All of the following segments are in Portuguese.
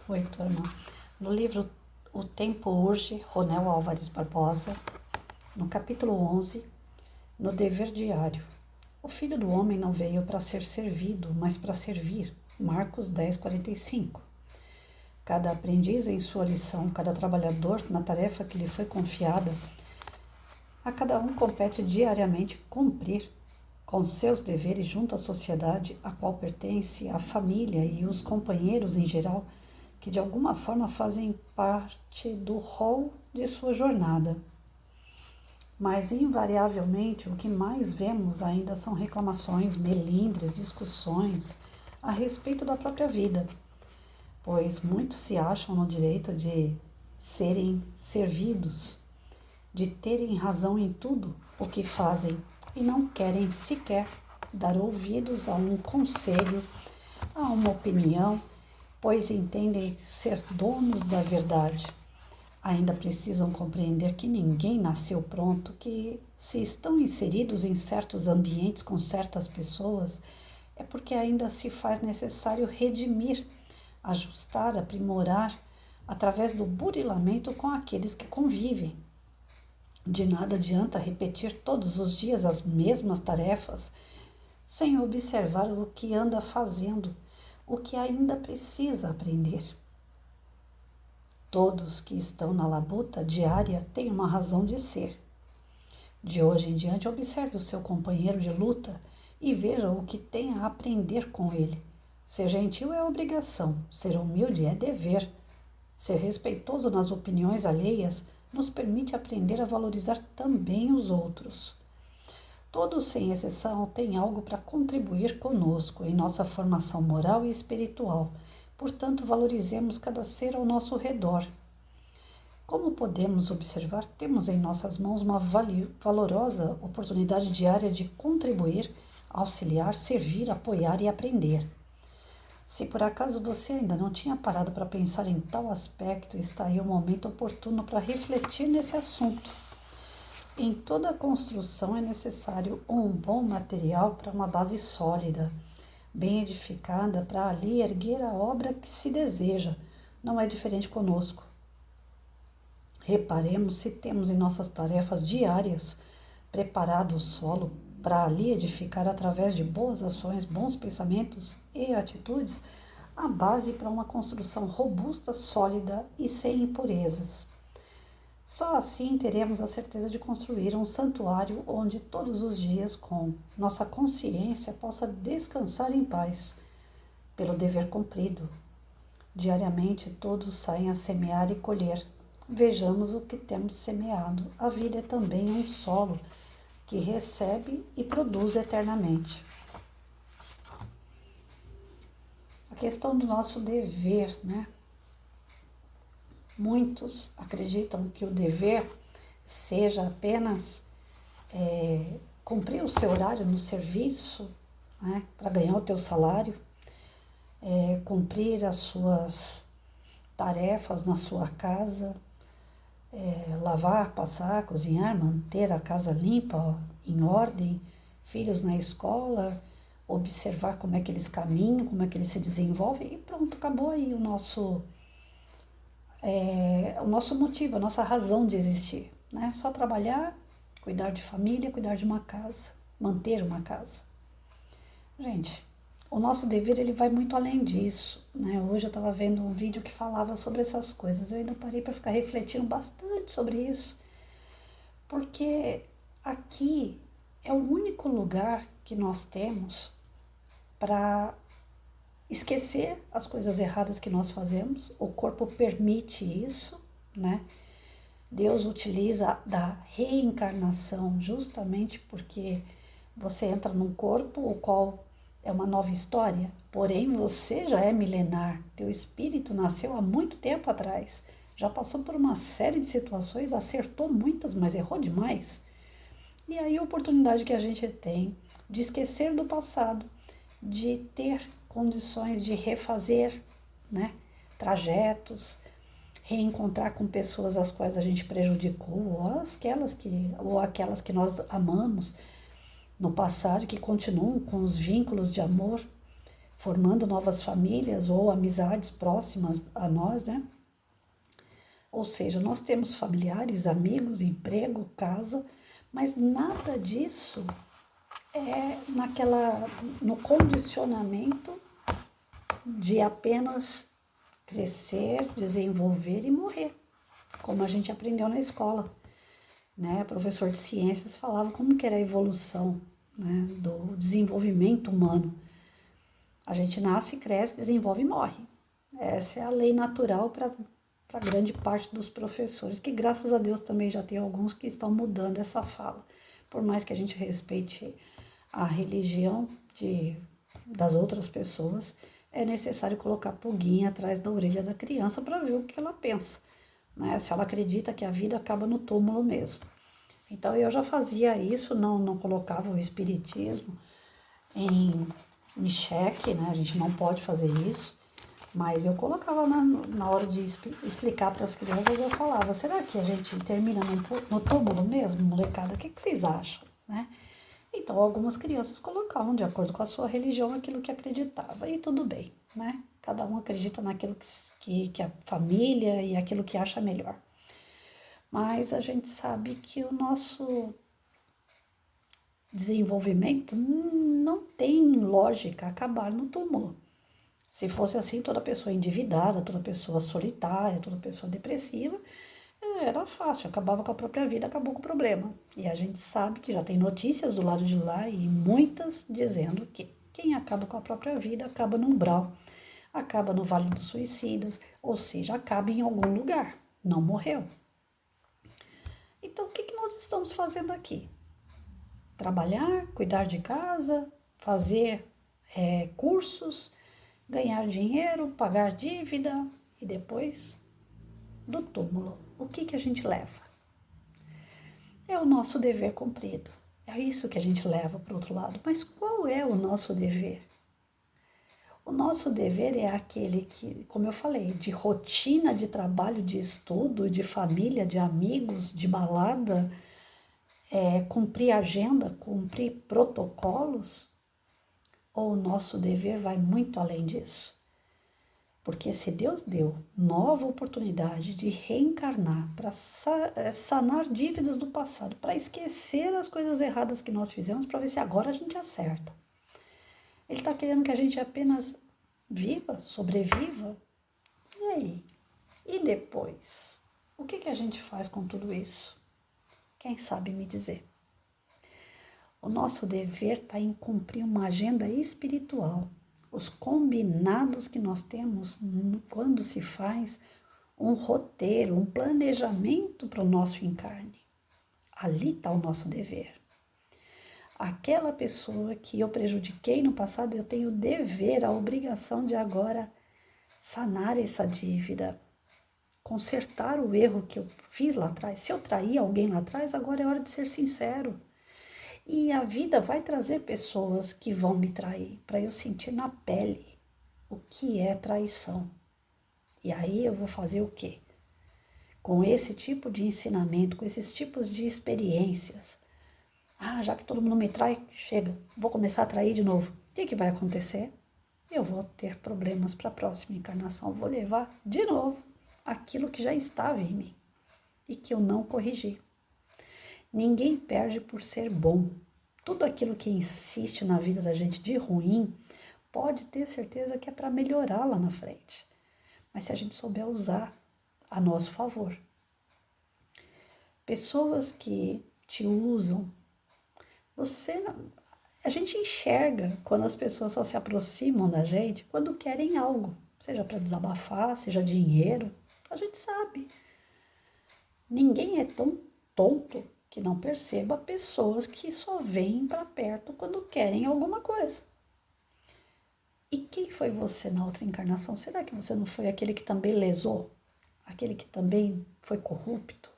Oi, turma. No livro O Tempo Urge, Ronel Álvares Barbosa, no capítulo 11, no dever diário. O Filho do Homem não veio para ser servido, mas para servir. Marcos 10:45. Cada aprendiz em sua lição, cada trabalhador na tarefa que lhe foi confiada, a cada um compete diariamente cumprir com seus deveres junto à sociedade a qual pertence, a família e os companheiros em geral, que de alguma forma fazem parte do rol de sua jornada. Mas, invariavelmente, o que mais vemos ainda são reclamações, melindres, discussões a respeito da própria vida, pois muitos se acham no direito de serem servidos, de terem razão em tudo o que fazem e não querem sequer dar ouvidos a um conselho, a uma opinião, pois entendem ser donos da verdade. Ainda precisam compreender que ninguém nasceu pronto, que se estão inseridos em certos ambientes com certas pessoas, é porque ainda se faz necessário redimir, ajustar, aprimorar, através do burilamento com aqueles que convivem. De nada adianta repetir todos os dias as mesmas tarefas, sem observar o que anda fazendo, o que ainda precisa aprender. Todos que estão na labuta diária têm uma razão de ser. De hoje em diante, observe o seu companheiro de luta e veja o que tem a aprender com ele. Ser gentil é obrigação, ser humilde é dever. Ser respeitoso nas opiniões alheias nos permite aprender a valorizar também os outros. Todos, sem exceção, têm algo para contribuir conosco em nossa formação moral e espiritual. Portanto, valorizemos cada ser ao nosso redor. Como podemos observar, temos em nossas mãos uma valorosa oportunidade diária de contribuir, auxiliar, servir, apoiar e aprender. Se por acaso você ainda não tinha parado para pensar em tal aspecto, está aí o momento oportuno para refletir nesse assunto. Em toda construção é necessário um bom material para uma base sólida, bem edificada, para ali erguer a obra que se deseja. Não é diferente conosco. Reparemos se temos em nossas tarefas diárias preparado o solo para ali edificar através de boas ações, bons pensamentos e atitudes, a base para uma construção robusta, sólida e sem impurezas. Só assim teremos a certeza de construir um santuário onde todos os dias, com nossa consciência, possa descansar em paz, pelo dever cumprido. Diariamente todos saem a semear e colher. Vejamos o que temos semeado. A vida é também um solo que recebe e produz eternamente. A questão do nosso dever, né? Muitos acreditam que o dever seja apenas cumprir o seu horário no serviço, né, para ganhar o teu salário, cumprir as suas tarefas na sua casa, lavar, passar, cozinhar, manter a casa limpa, em ordem, filhos na escola, observar como é que eles caminham, como é que eles se desenvolvem e pronto, acabou aí o nosso motivo, a nossa razão de existir, né? Só trabalhar, cuidar de família, cuidar de uma casa, manter uma casa. Gente, o nosso dever ele vai muito além disso, né? Hoje eu estava vendo um vídeo que falava sobre essas coisas, eu ainda parei para ficar refletindo bastante sobre isso, porque aqui é o único lugar que nós temos para esquecer as coisas erradas que nós fazemos. O corpo permite isso, né? Deus utiliza da reencarnação justamente porque você entra num corpo o qual é uma nova história, porém você já é milenar, teu espírito nasceu há muito tempo atrás, já passou por uma série de situações, acertou muitas, mas errou demais. E aí a oportunidade que a gente tem de esquecer do passado, de ter condições de refazer, né, trajetos, reencontrar com pessoas as quais a gente prejudicou, ou aquelas que nós amamos no passado, que continuam com os vínculos de amor, formando novas famílias ou amizades próximas a nós, né? Ou seja, nós temos familiares, amigos, emprego, casa, mas nada disso é no condicionamento de apenas crescer, desenvolver e morrer, como a gente aprendeu na escola, né? O professor de ciências falava como que era a evolução, né, do desenvolvimento humano. A gente nasce, cresce, desenvolve e morre. Essa é a lei natural para grande parte dos professores, que graças a Deus também já tem alguns que estão mudando essa fala. Por mais que a gente respeite a religião das outras pessoas, é necessário colocar pulguinha atrás da orelha da criança para ver o que ela pensa, né? Se ela acredita que a vida acaba no túmulo mesmo. Então eu já fazia isso, não colocava o espiritismo em xeque, né? A gente não pode fazer isso, mas eu colocava na hora de explicar para as crianças, eu falava, será que a gente termina no túmulo mesmo, molecada? O que vocês acham, né? Então, algumas crianças colocavam, de acordo com a sua religião, aquilo que acreditava, e tudo bem, né? Cada um acredita naquilo que a família e aquilo que acha melhor. Mas a gente sabe que o nosso desenvolvimento não tem lógica acabar no túmulo. Se fosse assim, toda pessoa endividada, toda pessoa solitária, toda pessoa depressiva, era fácil, acabava com a própria vida, acabou com o problema. E a gente sabe que já tem notícias do lado de lá e muitas dizendo que quem acaba com a própria vida acaba no umbral, acaba no Vale dos Suicidas, ou seja, acaba em algum lugar, não morreu. Então, o que nós estamos fazendo aqui? Trabalhar, cuidar de casa, fazer cursos, ganhar dinheiro, pagar dívida e depois do túmulo. O que a gente leva? É o nosso dever cumprido. É isso que a gente leva para o outro lado. Mas qual é o nosso dever? O nosso dever é aquele que, como eu falei, de rotina de trabalho, de estudo, de família, de amigos, de balada, cumprir agenda, cumprir protocolos, ou o nosso dever vai muito além disso? Porque se Deus deu nova oportunidade de reencarnar para sanar dívidas do passado, para esquecer as coisas erradas que nós fizemos, para ver se agora a gente acerta. Ele está querendo que a gente apenas viva, sobreviva. E aí? E depois? O que a gente faz com tudo isso? Quem sabe me dizer? O nosso dever está em cumprir uma agenda espiritual. Os combinados que nós temos quando se faz um roteiro, um planejamento para o nosso encarne. Ali está o nosso dever. Aquela pessoa que eu prejudiquei no passado, eu tenho o dever, a obrigação de agora sanar essa dívida, consertar o erro que eu fiz lá atrás. Se eu traí alguém lá atrás, agora é hora de ser sincero. E a vida vai trazer pessoas que vão me trair, para eu sentir na pele o que é traição. E aí eu vou fazer o quê? Com esse tipo de ensinamento, com esses tipos de experiências. Já que todo mundo me trai, chega, vou começar a trair de novo. O que vai acontecer? Eu vou ter problemas para a próxima encarnação. Vou levar de novo aquilo que já estava em mim e que eu não corrigi. Ninguém perde por ser bom. Tudo aquilo que insiste na vida da gente de ruim, pode ter certeza que é para melhorar lá na frente. Mas se a gente souber usar a nosso favor. Pessoas que te usam, a gente enxerga quando as pessoas só se aproximam da gente quando querem algo, seja para desabafar, seja dinheiro, a gente sabe. Ninguém é tão tonto que não perceba pessoas que só vêm para perto quando querem alguma coisa. E quem foi você na outra encarnação? Será que você não foi aquele que também lesou? Aquele que também foi corrupto?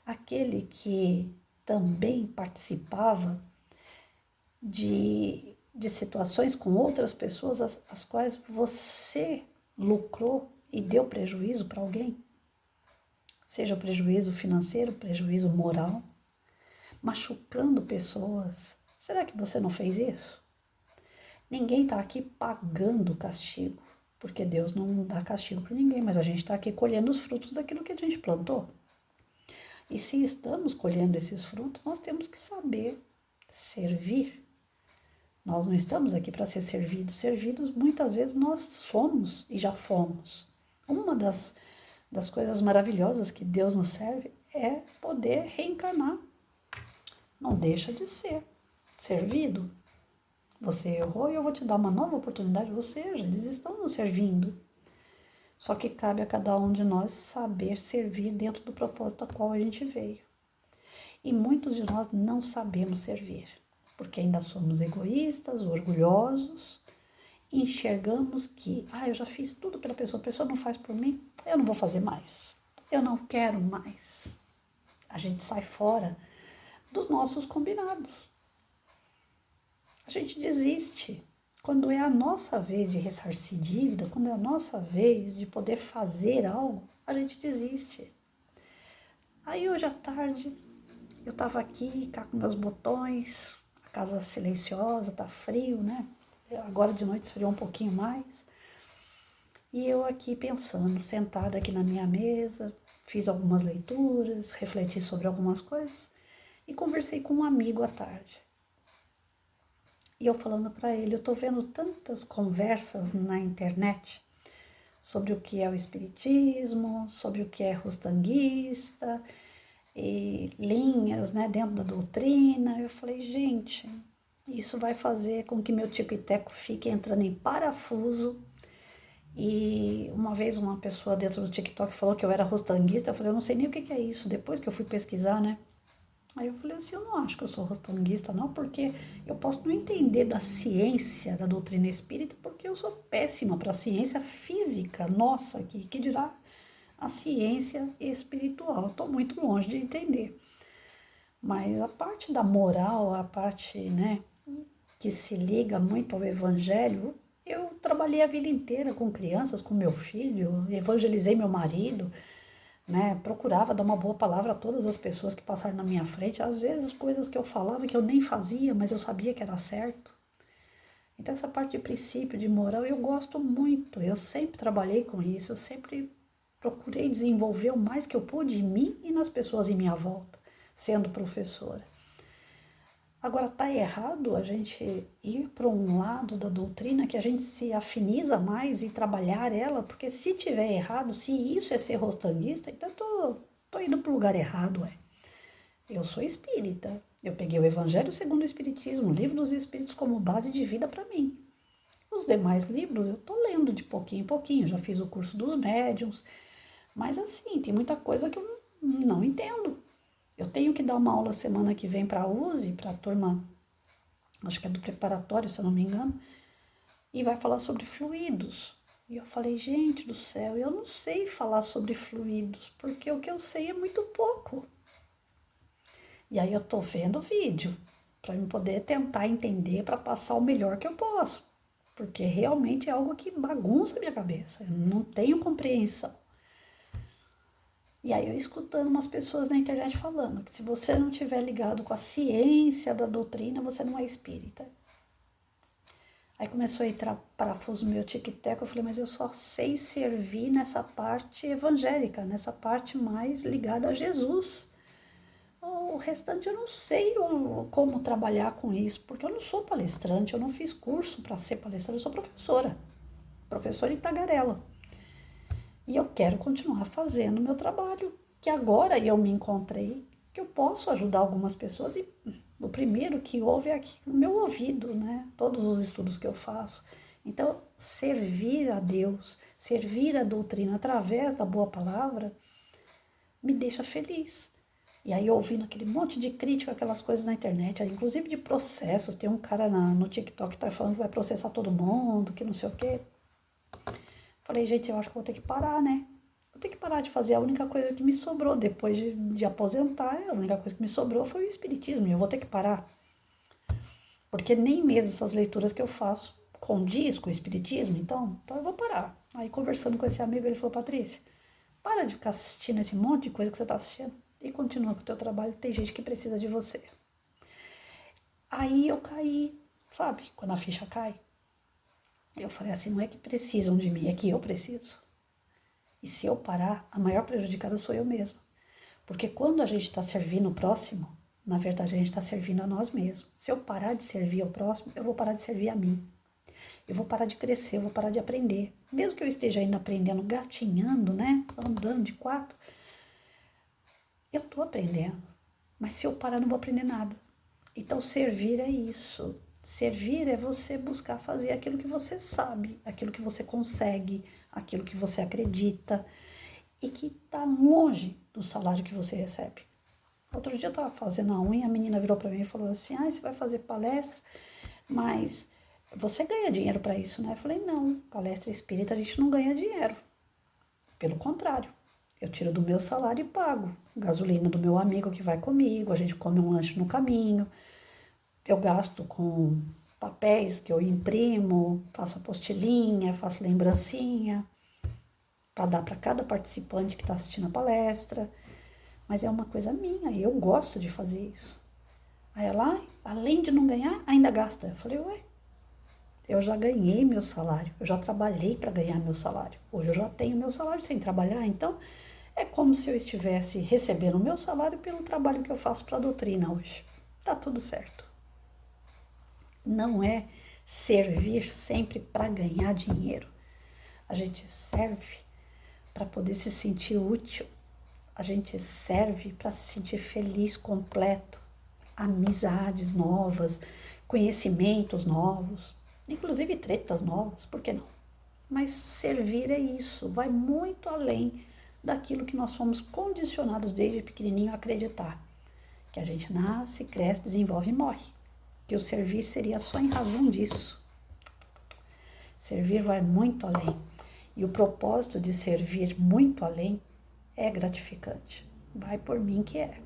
Aquele que também participava de situações com outras pessoas as quais você lucrou e deu prejuízo para alguém? Seja prejuízo financeiro, prejuízo moral, machucando pessoas. Será que você não fez isso? Ninguém está aqui pagando castigo, porque Deus não dá castigo para ninguém, mas a gente está aqui colhendo os frutos daquilo que a gente plantou. E se estamos colhendo esses frutos, nós temos que saber servir. Nós não estamos aqui para ser servidos. Servidos, muitas vezes, nós somos e já fomos. Uma das coisas maravilhosas que Deus nos serve é poder reencarnar. Não deixa de ser servido. Você errou e eu vou te dar uma nova oportunidade. Ou seja, eles estão nos servindo. Só que cabe a cada um de nós saber servir dentro do propósito a qual a gente veio. E muitos de nós não sabemos servir, porque ainda somos egoístas, orgulhosos, enxergamos que, eu já fiz tudo pela pessoa, a pessoa não faz por mim, eu não vou fazer mais, eu não quero mais. A gente sai fora dos nossos combinados. A gente desiste. Quando é a nossa vez de ressarcir dívida, quando é a nossa vez de poder fazer algo, a gente desiste. Aí hoje à tarde, eu estava aqui cá com meus botões, a casa silenciosa, tá frio, né? Agora de noite esfriou um pouquinho mais. E eu aqui pensando, sentada aqui na minha mesa, fiz algumas leituras, refleti sobre algumas coisas e conversei com um amigo à tarde. E eu falando para ele, eu tô vendo tantas conversas na internet sobre o que é o espiritismo, sobre o que é rostanguista, e linhas, né, dentro da doutrina. Eu falei, gente, isso vai fazer com que meu tico e teco fique entrando em parafuso. E uma vez uma pessoa dentro do TikTok falou que eu era rostanguista. Eu falei, eu não sei nem o que é isso, depois que eu fui pesquisar, né? Aí eu falei assim, eu não acho que eu sou rostanguista não, porque eu posso não entender da ciência da doutrina espírita, porque eu sou péssima para a ciência física, nossa, que dirá a ciência espiritual. Estou muito longe de entender. Mas a parte da moral, a parte, né, que se liga muito ao evangelho, eu trabalhei a vida inteira com crianças, com meu filho, evangelizei meu marido, né, procurava dar uma boa palavra a todas as pessoas que passaram na minha frente, às vezes coisas que eu falava que eu nem fazia, mas eu sabia que era certo. Então essa parte de princípio, de moral, eu gosto muito, eu sempre trabalhei com isso, eu sempre procurei desenvolver o mais que eu pude em mim e nas pessoas em minha volta, sendo professora. Agora, tá errado a gente ir para um lado da doutrina que a gente se afiniza mais e trabalhar ela, porque se tiver errado, se isso é ser rostanguista, então eu tô indo para o lugar errado, ué. Eu sou espírita, eu peguei o Evangelho segundo o Espiritismo, o Livro dos Espíritos como base de vida para mim. Os demais livros eu tô lendo de pouquinho em pouquinho, já fiz o curso dos médiuns, mas assim, tem muita coisa que eu não entendo. Eu tenho que dar uma aula semana que vem para a USE, para a turma, acho que é do preparatório, se eu não me engano, e vai falar sobre fluidos. E eu falei, gente do céu, eu não sei falar sobre fluidos, porque o que eu sei é muito pouco. E aí eu tô vendo vídeo para eu poder tentar entender, para passar o melhor que eu posso, porque realmente é algo que bagunça a minha cabeça, eu não tenho compreensão. E aí eu escutando umas pessoas na internet falando que se você não tiver ligado com a ciência da doutrina, você não é espírita. Aí começou a entrar parafuso no meu tic-tac, eu falei, mas eu só sei servir nessa parte evangélica, nessa parte mais ligada a Jesus. O restante eu não sei como trabalhar com isso, porque eu não sou palestrante, eu não fiz curso para ser palestrante, eu sou professora em tagarela. E eu quero continuar fazendo o meu trabalho, que agora eu me encontrei, que eu posso ajudar algumas pessoas. E o primeiro que ouve é aqui no meu ouvido, né? Todos os estudos que eu faço. Então, servir a Deus, servir a doutrina através da boa palavra, me deixa feliz. E aí, ouvindo aquele monte de crítica, aquelas coisas na internet, inclusive de processos, tem um cara no TikTok que tá falando que vai processar todo mundo, que não sei o quê. Falei, gente, eu acho que vou ter que parar, né? Vou ter que parar de fazer a única coisa que me sobrou depois de aposentar. A única coisa que me sobrou foi o espiritismo e eu vou ter que parar. Porque nem mesmo essas leituras que eu faço condiz com o espiritismo, então eu vou parar. Aí conversando com esse amigo, ele falou, Patrícia, para de ficar assistindo esse monte de coisa que você está assistindo e continua com o teu trabalho, tem gente que precisa de você. Aí eu caí, sabe, quando a ficha cai. Eu falei assim, não é que precisam de mim, é que eu preciso. E se eu parar, a maior prejudicada sou eu mesma. Porque quando a gente está servindo o próximo, na verdade a gente está servindo a nós mesmos. Se eu parar de servir ao próximo, eu vou parar de servir a mim. Eu vou parar de crescer, eu vou parar de aprender. Mesmo que eu esteja ainda aprendendo, gatinhando, né? Andando de quatro, eu estou aprendendo. Mas se eu parar, não vou aprender nada. Então, servir é isso. Servir é você buscar fazer aquilo que você sabe, aquilo que você consegue, aquilo que você acredita e que está longe do salário que você recebe. Outro dia eu estava fazendo a unha, a menina virou para mim e falou assim, você vai fazer palestra, mas você ganha dinheiro para isso, né? Eu falei, não, palestra espírita a gente não ganha dinheiro. Pelo contrário, eu tiro do meu salário e pago. Gasolina do meu amigo que vai comigo, a gente come um lanche no caminho, eu gasto com papéis que eu imprimo, faço apostilinha, faço lembrancinha, para dar para cada participante que está assistindo a palestra. Mas é uma coisa minha, e eu gosto de fazer isso. Aí ela, além de não ganhar, ainda gasta. Eu falei, ué, eu já ganhei meu salário, eu já trabalhei para ganhar meu salário. Hoje eu já tenho meu salário sem trabalhar, então é como se eu estivesse recebendo o meu salário pelo trabalho que eu faço para a doutrina hoje. Tá tudo certo. Não é servir sempre para ganhar dinheiro. A gente serve para poder se sentir útil. A gente serve para se sentir feliz, completo. Amizades novas, conhecimentos novos, inclusive tretas novas, por que não? Mas servir é isso, vai muito além daquilo que nós fomos condicionados desde pequenininho a acreditar. Que a gente nasce, cresce, desenvolve e morre. Que o servir seria só em razão disso. Servir vai muito além. E o propósito de servir muito além é gratificante. Vai por mim que é.